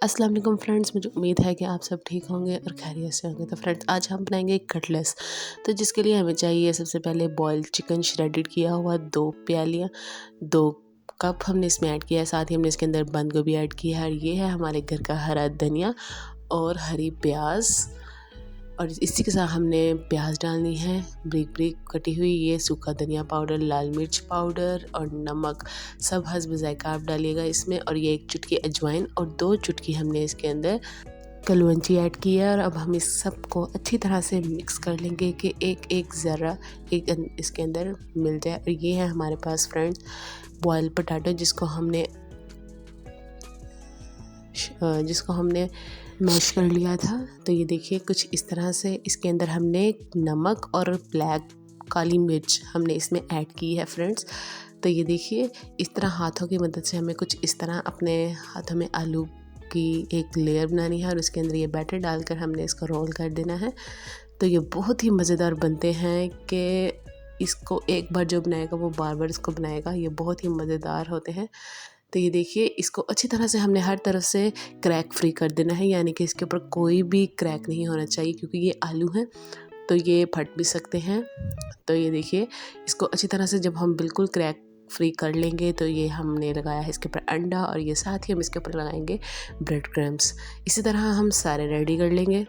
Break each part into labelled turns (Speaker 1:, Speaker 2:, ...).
Speaker 1: अस्सलाम वालेकुम फ्रेंड्स, मुझे उम्मीद है कि आप सब ठीक होंगे और खैरियत से होंगे। तो फ्रेंड्स, आज हम बनाएंगे कटलेट्स। तो जिसके लिए हमें चाहिए सबसे पहले बॉइल्ड चिकन श्रेडेड किया हुआ 2 प्यालियाँ, 2 कप हमने इसमें ऐड किया है। साथ ही हमने इसके अंदर बंद गोभी ऐड किया है और ये है हमारे घर का हरा धनिया और हरी प्याज। और इसी के साथ हमने प्याज डालनी है ब्रिक ब्रिक कटी हुई, ये सूखा धनिया पाउडर, लाल मिर्च पाउडर और नमक, सब हस्ब ज़ायका आप डालिएगा इसमें। और ये 1 चुटकी अजवाइन और 2 चुटकी हमने इसके अंदर कलवंजी ऐड की है। और अब हम इस सब को अच्छी तरह से मिक्स कर लेंगे कि एक ज़रा इसके अंदर मिल जाए। और ये है हमारे पास फ्रेंड्स बॉयल पोटैटो, जिसको हमने मैश कर लिया था। तो ये देखिए कुछ इस तरह से इसके अंदर हमने नमक और ब्लैक काली मिर्च हमने इसमें ऐड की है फ्रेंड्स। तो ये देखिए इस तरह हाथों की मदद से हमें कुछ इस तरह अपने हाथों में आलू की एक लेयर बनानी है और उसके अंदर ये बैटर डालकर हमने इसको रोल कर देना है। तो ये बहुत ही मज़ेदार बनते हैं कि इसको एक बार जो बनाएगा वो बार बार इसको बनाएगा, ये बहुत ही मज़ेदार होते हैं। तो ये देखिए इसको अच्छी तरह से हमने हर तरफ से क्रैक फ्री कर देना है, यानी कि इसके ऊपर कोई भी क्रैक नहीं होना चाहिए, क्योंकि ये आलू हैं तो ये फट भी सकते हैं। तो ये देखिए इसको अच्छी तरह से जब हम बिल्कुल क्रैक फ्री कर लेंगे, तो ये हमने लगाया है इसके ऊपर अंडा और ये साथ ही हम इसके ऊपर लगाएंगे ब्रेड क्रम्स। इसी तरह हम सारे रेडी कर लेंगे।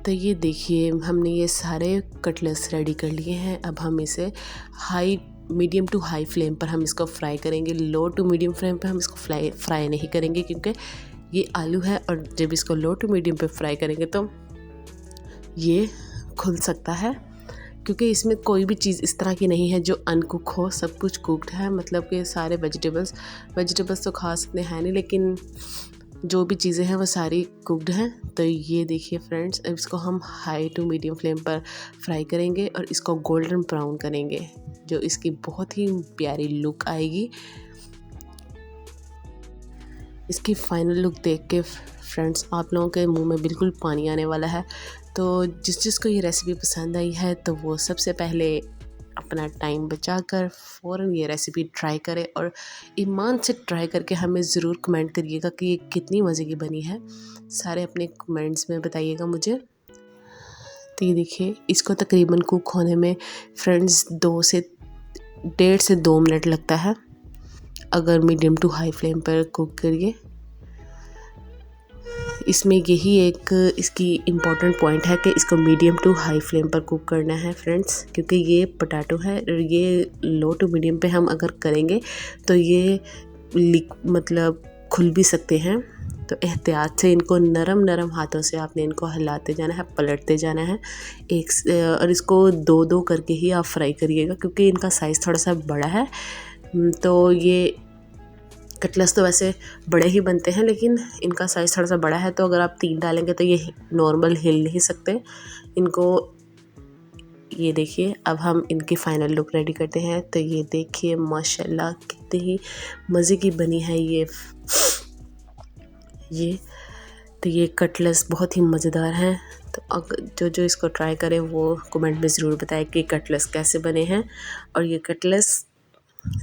Speaker 1: तो ये देखिए हमने ये सारे कटलेट्स रेडी कर लिए हैं। अब हम इसे मीडियम टू हाई फ्लेम पर हम इसको फ्राई करेंगे। लो टू मीडियम फ्लेम पर हम इसको फ्राई नहीं करेंगे, क्योंकि ये आलू है और जब इसको लो टू मीडियम पे फ्राई करेंगे तो ये खुल सकता है, क्योंकि इसमें कोई भी चीज़ इस तरह की नहीं है जो अनकुक हो, सब कुछ कुक्ड है। मतलब कि सारे वेजिटेबल्स तो खा सकते हैं नहीं, लेकिन जो भी चीज़ें हैं वो सारी कुक्ड हैं। तो ये देखिए फ्रेंड्स, अब इसको हम हाई टू मीडियम फ्लेम पर फ्राई करेंगे और इसको गोल्डन ब्राउन करेंगे, जो इसकी बहुत ही प्यारी लुक आएगी। इसकी फाइनल लुक देख के फ्रेंड्स आप लोगों के मुंह में बिल्कुल पानी आने वाला है। तो जिसको ये रेसिपी पसंद आई है तो वो सबसे पहले अपना टाइम बचाकर फ़ौरन ये रेसिपी ट्राई करें और ईमान से ट्राई करके हमें ज़रूर कमेंट करिएगा कि ये कितनी मज़े की बनी है। सारे अपने कमेंट्स में बताइएगा मुझे। तो ये देखिए इसको तकरीबन कुक होने में फ्रेंड्स 1.5 से 2 मिनट लगता है, अगर मीडियम टू हाई फ्लेम पर कुक करिए। इसमें यही एक इसकी इम्पॉर्टेंट पॉइंट है कि इसको मीडियम टू हाई फ्लेम पर कुक करना है फ्रेंड्स, क्योंकि ये पोटैटो है और ये लो टू मीडियम पे हम अगर करेंगे तो ये मतलब खुल भी सकते हैं। तो एहतियात से इनको नरम हाथों से आपने इनको हिलाते जाना है, पलटते जाना है और इसको 2-2 करके ही आप फ्राई करिएगा, क्योंकि इनका साइज़ थोड़ा सा बड़ा है। तो ये कटलेट्स तो वैसे बड़े ही बनते हैं, लेकिन इनका साइज़ थोड़ा सा बड़ा है, तो अगर आप 3 डालेंगे तो ये नॉर्मल हिल नहीं सकते इनको। ये देखिए अब हम इनकी फ़ाइनल लुक रेडी करते हैं। तो ये देखिए माशाल्लाह कितनी ही मज़े की बनी है ये कटलेट्स बहुत ही मज़ेदार हैं। तो अगर जो इसको ट्राई करें वो कमेंट में ज़रूर बताएं कि कटलेट्स कैसे बने हैं। और ये कटलेट्स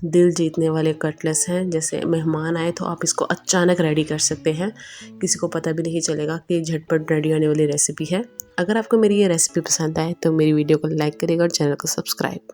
Speaker 1: दिल जीतने वाले कटलेट्स हैं, जैसे मेहमान आए तो आप इसको अचानक रेडी कर सकते हैं, किसी को पता भी नहीं चलेगा कि झटपट रेडी होने वाली रेसिपी है। अगर आपको मेरी ये रेसिपी पसंद आए तो मेरी वीडियो को लाइक करिएगा और चैनल को सब्सक्राइब।